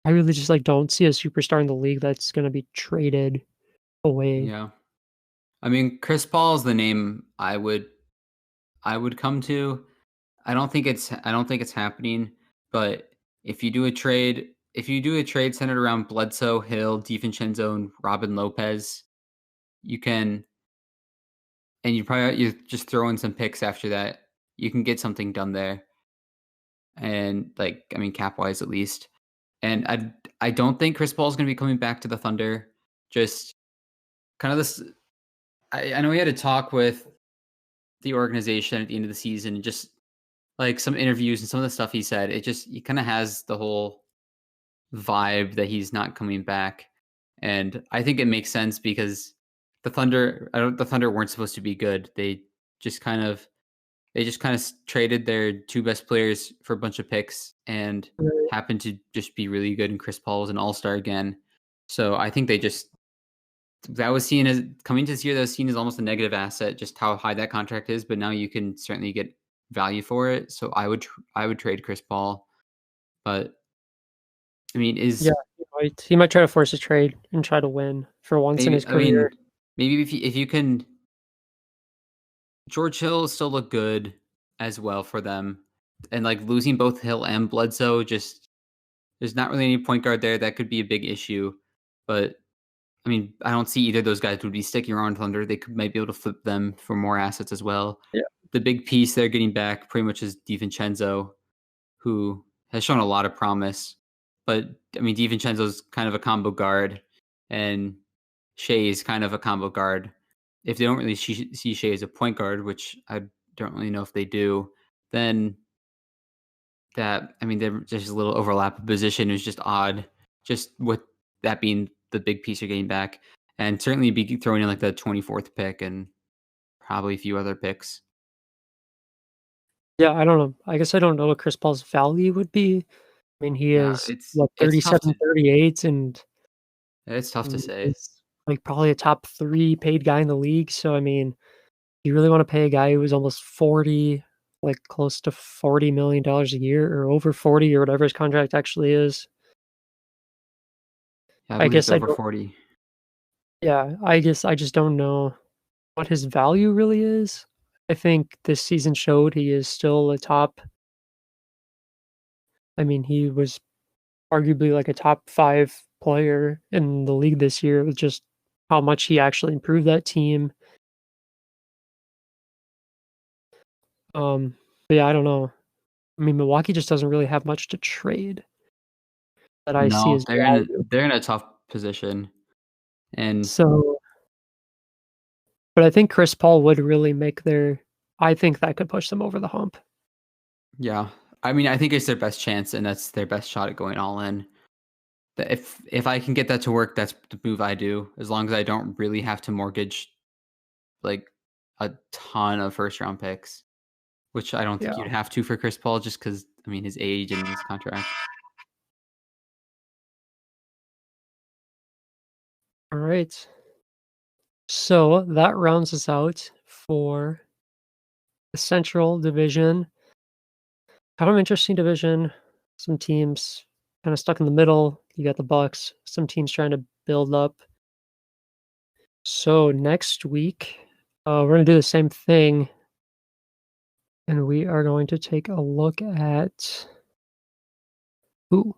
I really just like don't see a superstar in the league that's gonna be traded away. yeah. I mean, Chris Paul is the name I would come to. I don't think it's happening, but if you do a trade centered around Bledsoe, Hill, DiVincenzo, and Robin Lopez, you can and you just throw in some picks after that. You can get something done there. And like I mean cap wise at least. And I don't think Chris Paul is going to be coming back to the Thunder. Just kind of this I know he had a talk with the organization at the end of the season and just like some interviews and some of the stuff he said, he kind of has the whole vibe that he's not coming back. And I think it makes sense because the Thunder weren't supposed to be good. They just kind of traded their two best players for a bunch of picks and Right. happened to just be really good. And Chris Paul was an all-star again. So I think they just that was seen as coming to this year that was seen as almost a negative asset, just how high that contract is. But now you can certainly get value for it. So I would trade Chris Paul. But I mean, Yeah, is he might try to force a trade and try to win for once in his maybe I mean career. maybe if you can George Hill still look good as well for them, and like losing both Hill and Bledsoe, just there's not really any point guard there that could be a big issue. But I mean, I don't see either of those guys would be sticking around Thunder. They might be able to flip them for more assets as well. Yeah. The big piece they're getting back pretty much is DiVincenzo, who has shown a lot of promise. But I mean, DiVincenzo's kind of a combo guard, and Shea is kind of a combo guard. If they don't really see Shea as a point guard, which I don't really know if they do, then that I mean, there's just a little overlap of position is just odd. Just with that being the big piece you're getting back, and certainly be throwing in like the 24th pick and probably a few other picks. Yeah, I don't know. I guess I don't know what Chris Paul's value would be. I mean, he Yeah, is, what, it's tough 37, to 38, and it's tough to and say. he's like, probably a top 3 paid guy in the league, so, I mean, you really wanna pay a guy who was almost 40, like, close to $40 million a year or over 40 or whatever his contract actually is. Yeah, I I believe it's guess I over don't 40. Yeah, I guess I just don't know what his value really is. I think this season showed he is still a top I mean, he was arguably like a top 5 player in the league this year with just how much he actually improved that team. Um, but yeah, I don't know. I mean, Milwaukee just doesn't really have much to trade that I see No, as value. they're in a tough position, and So, but I think Chris Paul would really make their I think that could push them over the hump. yeah. I mean, I think it's their best chance, and that's their best shot at going all in. That if I can get that to work, that's the move I do, as long as I don't really have to mortgage, like, a ton of first round picks, which I don't Yeah. think you'd have to for Chris Paul just because I mean, his age and his contract. All right. So that rounds us out for the Central Division. Kind of interesting division. Some teams kind of stuck in the middle. You got the Bucks. Some teams trying to build up. So next week, we're gonna do the same thing, and we are going to take a look at ooh,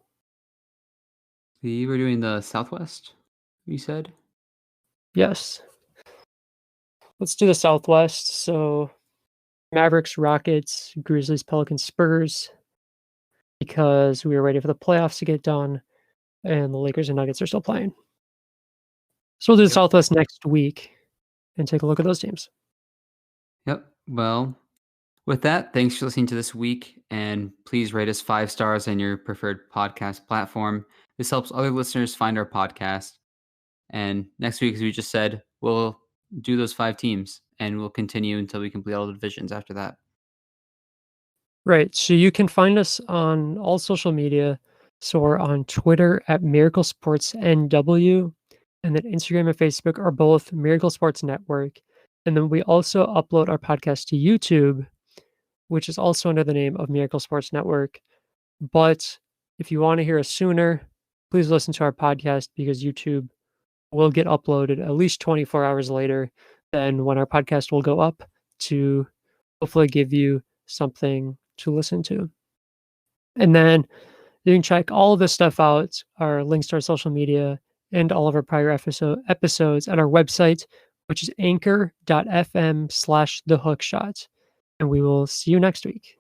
We were doing the Southwest, you said? yes. Let's do the Southwest. So Mavericks, Rockets, Grizzlies, Pelicans, Spurs, because we are waiting for the playoffs to get done, and the Lakers and Nuggets are still playing. So we'll do the Yep. Southwest next week and take a look at those teams. Yep. Well, with that, thanks for listening to this week, and please rate us 5 stars on your preferred podcast platform. This helps other listeners find our podcast. And next week, as we just said, we'll do those 5 teams, and we'll continue until we complete all the divisions after that. Right. So you can find us on all social media. So we're on Twitter at Miracle Sports NW, and then Instagram and Facebook are both Miracle Sports Network. And then we also upload our podcast to YouTube, which is also under the name of Miracle Sports Network. But if you want to hear us sooner, please listen to our podcast because YouTube will get uploaded at least 24 hours later than when our podcast will go up to hopefully give you something to listen to. And then you can check all of this stuff out, our links to our social media and all of our prior episodes at our website, which is anchor.fm/thehookshot. And we will see you next week.